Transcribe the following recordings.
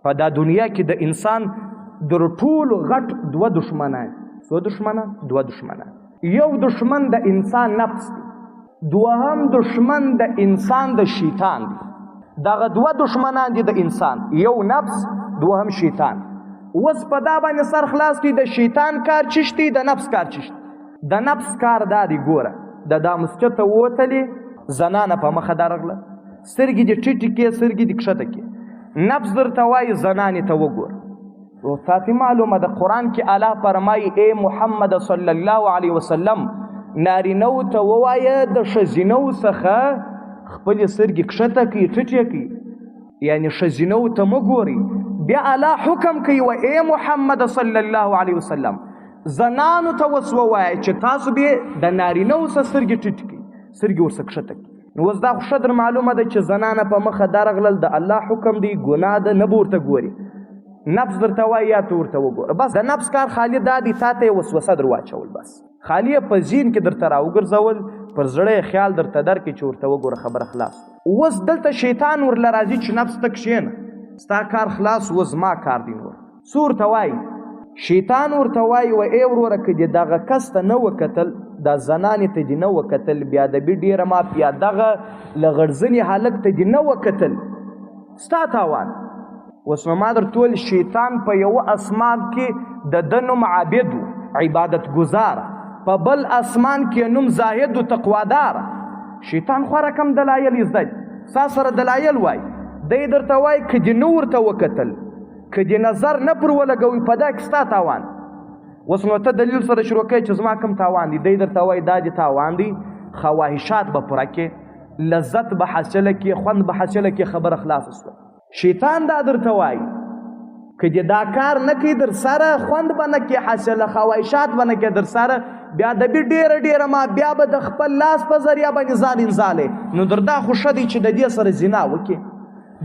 په دا دنیا کې د انسان در ټولو غټ دوه دشمنان. څو دشمنان؟ دوه دشمنان. یو دشمن د انسان نفس دی، دوهم دشمن د انسان د شیطان دی. دغه دوه دشمنان دي د انسان، یو نفس، دوهم شیطان. اوس په دا باندې سر خلاص کړي د شیطان کار چشتي، د نفس کار چشتي. د نفس کار دا دی، ګوره د دا مسجد ته ووتلې، زنانه په مخه درغله، سترګې دې ټیټې کړې، سترګې دې کښته کړې، نفس درته وایي زنانې ته وګوره. او تاسې معلومه ده قرآن کې الله فرمایي ای محمد صلی الله علیه وسلم نارینهو ته ووایه د ښځینهو څخه خپلې سترګې کښته کړي، ټیټې کړي، یعنې ښځینهو ته مه ګورئ. بیا الله حکم کوي و ای محمد صلی الله علیه وسلم زنانو ته اوس ووایه چې تاسو به د نارینهو څخه سترګې ټیټې کړي، سترګې ورڅخه کښته کړي. نو اوس دا خو ښه در معلومه ده چې زنانه په مخه درغلل د الله حکم دی، ګناه ده، نه به ورته ګوري. نفس درته وایي یا ته ورته وګوره. بس د نفس کار خالي دا دی، تا ته یې وسوسه در واچول، بس خالي یې په ذهن کې درته راوګرځول، پر زړه یې خیال درته درکړي چې ورته وګوره، خبره خلاص. اوس دلته شیطان ورله راځي چې نفس ته کښېنه، ستا کار خلاص، اوس زما کار دی. نور څه ورته وایي؟ شیطان ورته وایي و ای وروره که دې دغه کس ته نه وکتل، دا زنانې ته دې نه وکتل، بیا ادبي ډېره ماف، یا دغه لغړزنې هلک ته دې نه وکتل، ستا تاوان. اوس نو ما درته وویل شیطان په یوه اسمان کې د ده نوم عابد و، عبادت ګزار، په بل اسمان کې نوم زاهد و، تقوادار. شیطان خورا کم دلایل یې زده دي، ستا سره دلایل وایي، دی درته وایي که دې نه ورته وکتل، که دې نظر نه پر ولګوي، په دا کې ستا تاوان. اوس نو ته دلیل سره شروع کوي چې زما کوم تاوان دی. دی درته وایي دا دې تاوان دی، خواهشات به پوره کې، لذت به حاصله کې، خوند به حاصله کې، خبره خلاصه شوه. شیطان دا درته وایي که دې دا کار نه کوي در سره، خوند به نه کې حاصله، خواهشات به نه کې در سره، بیا د بي ډېره ما بیا به د خپل لاس په ذریعه باندې ځان انځالې. نو در دا خو ښه دی چې د دې سره زنا وکړي،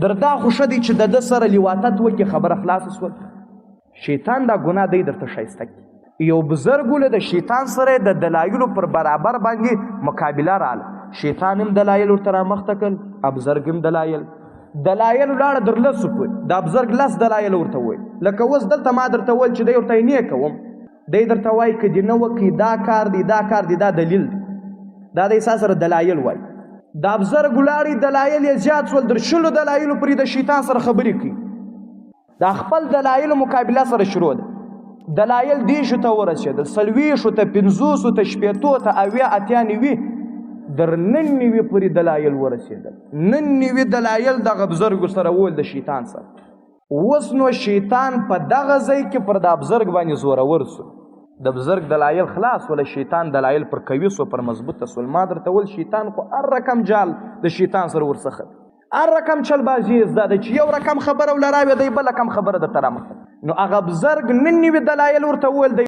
در دا خو ښه دی چې د ده سره لیواتت وکړي، خبره خلاصه شوه. شیطان دا ګناه دی درته ښایسته کړي. یو بزرګ له د شیطان سره د دلایلو پر برابر باندې مقابله راله. شیطان هم دلایل ورته رامخته کړل، ابزرګ هم دلایل لاړه در لسو پورې، د ابزرګ لس دلایل ورته وویل. لکه اوس دلته ما درته وویل چې دی ورته یې نه کوم، دی درته وایي که دې نه وکړي دا کار دی، دا کار دی، دا دلیل دی، دا دی ستا سره دلایل وایي. د ابزرګ لاړې دلایل یې زیات شول، در شلو دلایلو پورې د شیطان سره خبرې کوي. دا خپل دلایلو مقابله سره شروع ده. دلایل دېرشو ته ورسېدل، څلوېښتو ته، پنځوسو ته، شپېتو ته، اویا، اتیا، نوي، در 99 پورې دلایل ورسېدل. 99 دلایل دغه بزرګو سره وویل د شیطان سره. اوس نو شیطان په دغه ځای کې پر د بزرګ باندې زورور سو. د بزرګ دلایل خلاص ولا شیطان دلایل پر قوي سو، پر مضبوطه سو. ما درته وویل شیطان خو هر رقم جال د شیطان سره ورڅخه، هر رقم چلبازي یې زده ده چې یو رقم خبره ولراوي دی، بل رقم خبره درته رامخته. نو هغه بزرګ 99 دلایل ورته وویل.